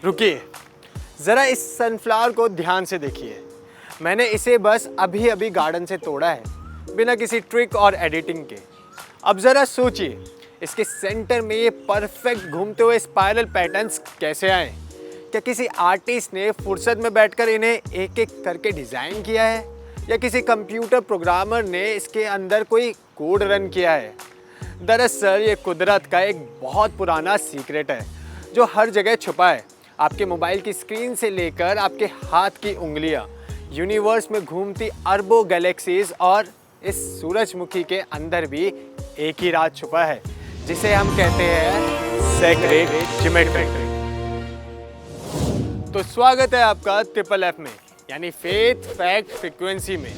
रुकिए, ज़रा इस सनफ्लावर को ध्यान से देखिए। मैंने इसे बस अभी अभी गार्डन से तोड़ा है, बिना किसी ट्रिक और एडिटिंग के। अब ज़रा सोचिए, इसके सेंटर में ये परफेक्ट घूमते हुए स्पाइरल पैटर्न्स कैसे आए? क्या किसी आर्टिस्ट ने फुर्सत में बैठकर इन्हें एक एक करके डिज़ाइन किया है, या किसी कंप्यूटर प्रोग्रामर ने इसके अंदर कोई कोड रन किया है? दरअसल ये कुदरत का एक बहुत पुराना सीक्रेट है जो हर जगह छुपा है। आपके मोबाइल की स्क्रीन से लेकर आपके हाथ की उंगलियां, यूनिवर्स में घूमती अरबों गैलेक्सीज और इस सूरजमुखी के अंदर भी एक ही राज छुपा है, जिसे हम कहते हैं सेक्रेट ज्योमेट्री। तो स्वागत है आपका ट्रिपल एफ में, यानी फेथ फैक्ट फ्रीक्वेंसी में।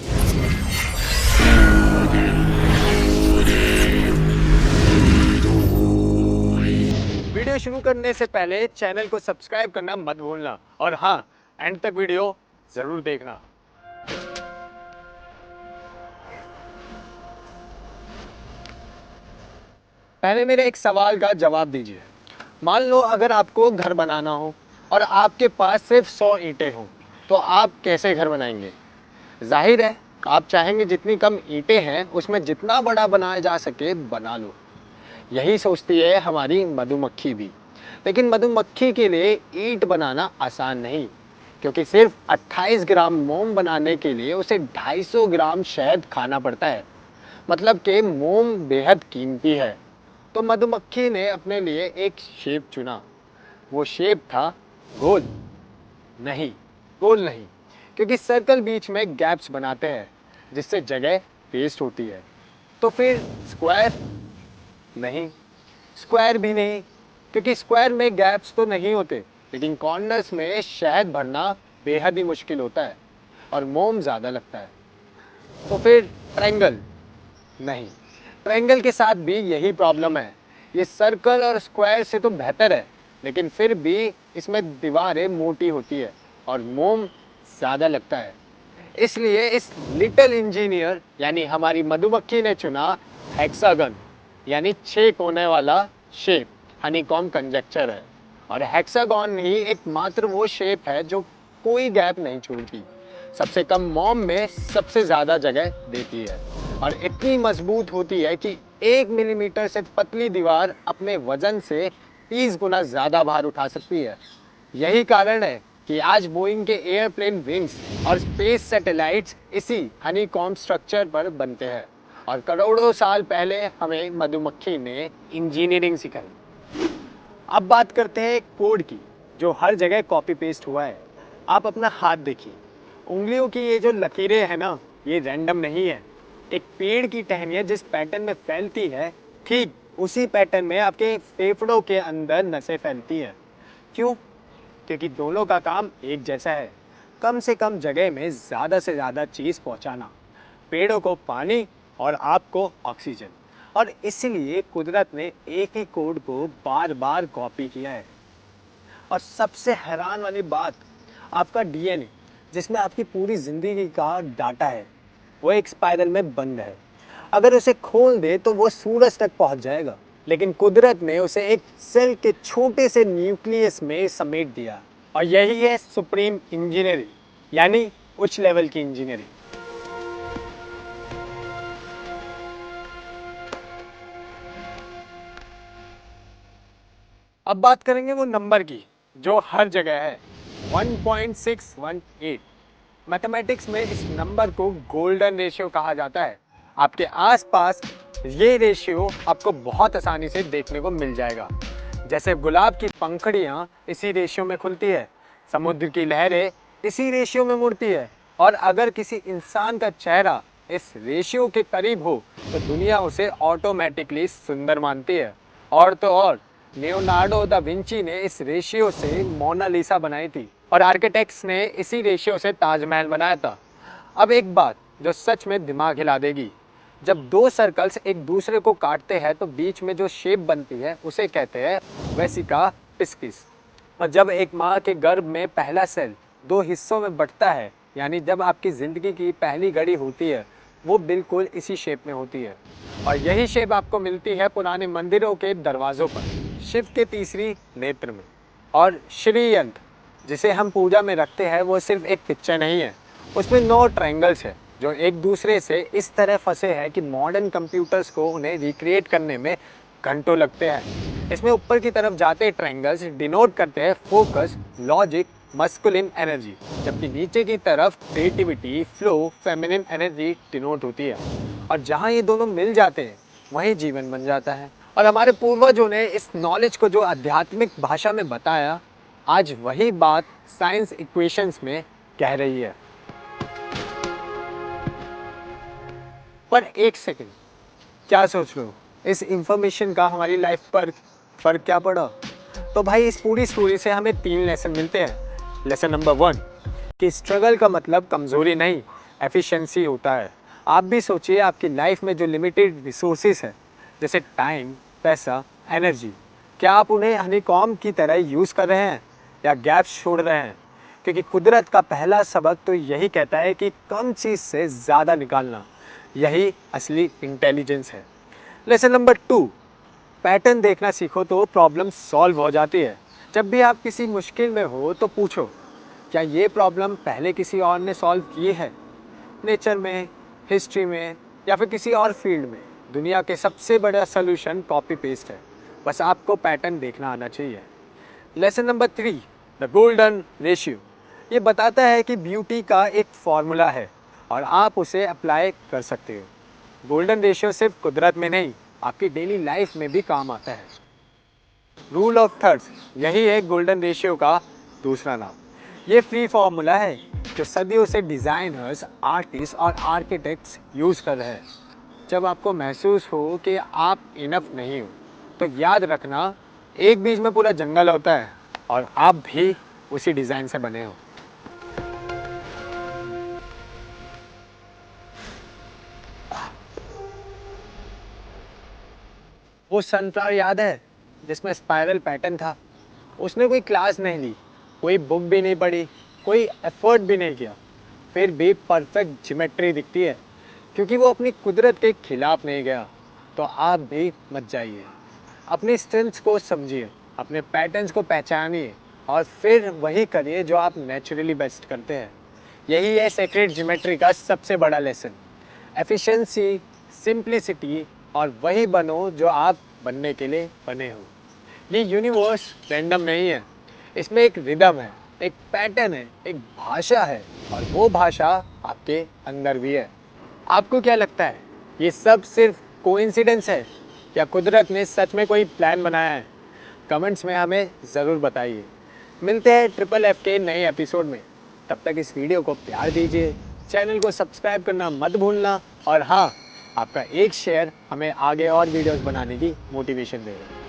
वीडियो शुरू करने से पहले चैनल को सब्सक्राइब करना मत भूलना, और हाँ, एंड तक वीडियो जरूर देखना। पहले मेरे एक सवाल का जवाब दीजिए। मान लो अगर आपको घर बनाना हो और आपके पास सिर्फ 100 ईंटें हों, तो आप कैसे घर बनाएंगे? जाहिर है आप चाहेंगे जितनी कम ईंटें हैं उसमें जितना बड़ा बनाया जा सके बना लो। यही सोचती है हमारी मधुमक्खी भी। लेकिन मधुमक्खी के लिए ईंट बनाना आसान नहीं, क्योंकि सिर्फ 28 ग्राम मोम बनाने के लिए उसे 250 ग्राम शहद खाना पड़ता है। मतलब कि मोम बेहद कीमती है। तो मधुमक्खी ने अपने लिए एक शेप चुना। वो शेप था गोल। नहीं, गोल नहीं, क्योंकि सर्कल बीच में गैप्स बनाते हैं जिससे जगह वेस्ट होती है। तो फिर स्क्वायर? नहीं, स्क्वायर भी नहीं, क्योंकि स्क्वायर में गैप्स तो नहीं होते, लेकिन कॉर्नर्स में शहद भरना बेहद ही मुश्किल होता है और मोम ज़्यादा लगता है। तो फिर ट्रायंगल? नहीं, ट्रायंगल के साथ भी यही प्रॉब्लम है। ये सर्कल और स्क्वायर से तो बेहतर है, लेकिन फिर भी इसमें दीवारें मोटी होती है और मोम ज़्यादा लगता है। इसलिए इस लिटिल इंजीनियर यानी हमारी मधुमक्खी ने चुना हेक्सागन, यानी 6 कोने वाला शेप। हनीकॉम्ब कंजक्चर है, और हेक्सागन ही एकमात्र वो शेप है जो कोई गैप नहीं छोड़ती, सबसे कम मोम में सबसे ज़्यादा जगह देती है, और इतनी मजबूत होती है कि 1 मिलीमीटर से पतली दीवार अपने वजन से 30 गुना ज़्यादा भार उठा सकती है। यही कारण है कि आज बोइंग के एयरप्लेन विंग्स और स्पेस सैटेलाइट्स इसी हनीकॉम्ब स्ट्रक्चर पर बनते हैं, और करोड़ों साल पहले हमें मधुमक्खी ने इंजीनियरिंग सिखाई। अब बात करते हैं कोड की, जो हर जगह कॉपी पेस्ट हुआ है। आप अपना हाथ देखिए, उंगलियों की ये जो लकीरें हैं ना, ये रैंडम नहीं है। एक पेड़ की टहनियाँ जिस पैटर्न में फैलती है, ठीक उसी पैटर्न में आपके फेफड़ों के अंदर नसें फैलती है। क्यों? क्योंकि दोनों का काम एक जैसा है, कम से कम जगह में ज़्यादा से ज़्यादा चीज़ पहुंचाना, पेड़ों को पानी और आपको ऑक्सीजन। और इसलिए कुदरत ने एक ही कोड को बार बार कॉपी किया है। और सबसे हैरान वाली बात, आपका डीएनए, जिसमें आपकी पूरी जिंदगी का डाटा है, वो एक स्पाइरल में बंद है। अगर उसे खोल दे तो वो सूरज तक पहुंच जाएगा, लेकिन कुदरत ने उसे एक सेल के छोटे से न्यूक्लियस में समेट दिया। और यही है सुप्रीम इंजीनियरिंग, यानी उच्च लेवल की इंजीनियरिंग। अब बात करेंगे वो नंबर की जो हर जगह है, 1.618। मैथमेटिक्स में इस नंबर को गोल्डन रेशियो कहा जाता है। आपके आसपास ये रेशियो आपको बहुत आसानी से देखने को मिल जाएगा। जैसे गुलाब की पंखड़ियाँ इसी रेशियो में खुलती है, समुद्र की लहरें इसी रेशियो में मुड़ती है, और अगर किसी इंसान का चेहरा इस रेशियो के करीब हो तो दुनिया उसे ऑटोमेटिकली सुंदर मानती है। और तो और, लियोनार्डो दा विंची ने इस रेशियो से मोनालिसा बनाई थी, और आर्किटेक्ट्स ने इसी रेशियो से ताजमहल बनाया था। अब एक बात जो सच में दिमाग हिला देगी, जब दो सर्कल्स एक दूसरे को काटते हैं तो बीच में जो शेप बनती है उसे कहते हैं वेसिका पिस्किस। और जब एक माँ के गर्भ में पहला सेल 2 हिस्सों में बंटता है, यानी जब आपकी ज़िंदगी की पहली घड़ी होती है, वो बिल्कुल इसी शेप में होती है। और यही शेप आपको मिलती है पुराने मंदिरों के दरवाज़ों पर, शिव के तीसरी नेत्र में। और श्री यंत्र जिसे हम पूजा में रखते हैं वो सिर्फ एक पिक्चर नहीं है, उसमें 9 ट्रायंगल्स है जो एक दूसरे से इस तरह फंसे हैं कि मॉडर्न कंप्यूटर्स को उन्हें रिक्रिएट करने में घंटों लगते हैं। इसमें ऊपर की तरफ जाते ट्रायंगल्स डिनोट करते हैं फोकस, लॉजिक, मस्कुलिन एनर्जी, जबकि नीचे की तरफ creativity, flow, feminine energy denote होती है। और जहाँ ये दोनों मिल जाते हैं वहीं जीवन बन जाता है। और हमारे पूर्वजों ने इस नॉलेज को जो आध्यात्मिक भाषा में बताया, आज वही बात साइंस इक्वेशंस में कह रही है। पर एक सेकंड, क्या सोच रहे हो इस इंफॉर्मेशन का हमारी लाइफ पर फर्क क्या पड़ा? तो भाई इस पूरी स्टोरी से हमें 3 लेसन मिलते हैं। लेसन नंबर 1 कि स्ट्रगल का मतलब कमज़ोरी नहीं, एफिशिएंसी होता है। आप भी सोचिए, आपकी लाइफ में जो लिमिटेड रिसोर्सेज है जैसे टाइम, पैसा, एनर्जी, क्या आप उन्हें हनीकॉम्ब की तरह यूज़ कर रहे हैं या गैप्स छोड़ रहे हैं? क्योंकि कुदरत का पहला सबक तो यही कहता है कि कम चीज़ से ज़्यादा निकालना, यही असली इंटेलिजेंस है। लेसन नंबर 2, पैटर्न देखना सीखो तो प्रॉब्लम सॉल्व हो जाती है। जब भी आप किसी मुश्किल में हो तो पूछो, क्या ये प्रॉब्लम पहले किसी और ने सॉल्व की है? नेचर में, हिस्ट्री में या फिर किसी और फील्ड में दुनिया के सबसे बड़ा सोल्यूशन कॉपी पेस्ट है, बस आपको पैटर्न देखना आना चाहिए। Lesson number 3, the golden ratio, ये बताता है कि ब्यूटी का एक फॉर्मूला है और आप उसे अप्लाई कर सकते हो। गोल्डन रेशियो सिर्फ कुदरत में नहीं, आपकी डेली लाइफ में भी काम आता है। रूल ऑफ थर्ड्स, यही है गोल्डन रेशियो का दूसरा नाम। ये फ्री फॉर्मूला है जो सदियों से डिज़ाइनर्स, आर्टिस्ट और आर्किटेक्ट्स यूज़ कर रहे हैं। जब आपको महसूस हो कि आप इनफ नहीं हो तो याद रखना, एक बीज में पूरा जंगल होता है और आप भी उसी डिज़ाइन से बने हो। वो सनफ्लावर याद है जिसमें स्पाइरल पैटर्न था? उसने कोई क्लास नहीं ली, कोई बुक भी नहीं पढ़ी, कोई एफर्ट भी नहीं किया, फिर भी परफेक्ट ज्योमेट्री दिखती है, क्योंकि वो अपनी कुदरत के खिलाफ नहीं गया। तो आप भी मत जाइए, अपनी स्ट्रेंथ्स को समझिए, अपने पैटर्न्स को पहचानिए और फिर वही करिए जो आप नेचुरली बेस्ट करते हैं। यही है सेक्रेट ज्योमेट्री का सबसे बड़ा लेसन। एफिशिएंसी, सिंप्लिसिटी और वही बनो जो आप बनने के लिए बने हो। ये यूनिवर्स रैंडम नहीं है, इसमें एक रिदम है, एक पैटर्न है, एक भाषा है और वो भाषा आपके अंदर भी है। आपको क्या लगता है, ये सब सिर्फ कोइंसिडेंस है या कुदरत ने सच में कोई प्लान बनाया है? कमेंट्स में हमें ज़रूर बताइए। मिलते हैं ट्रिपल एफ के नए एपिसोड में। तब तक इस वीडियो को प्यार दीजिए, चैनल को सब्सक्राइब करना मत भूलना और हाँ, आपका एक शेयर हमें आगे और वीडियोस बनाने की मोटिवेशन देगा।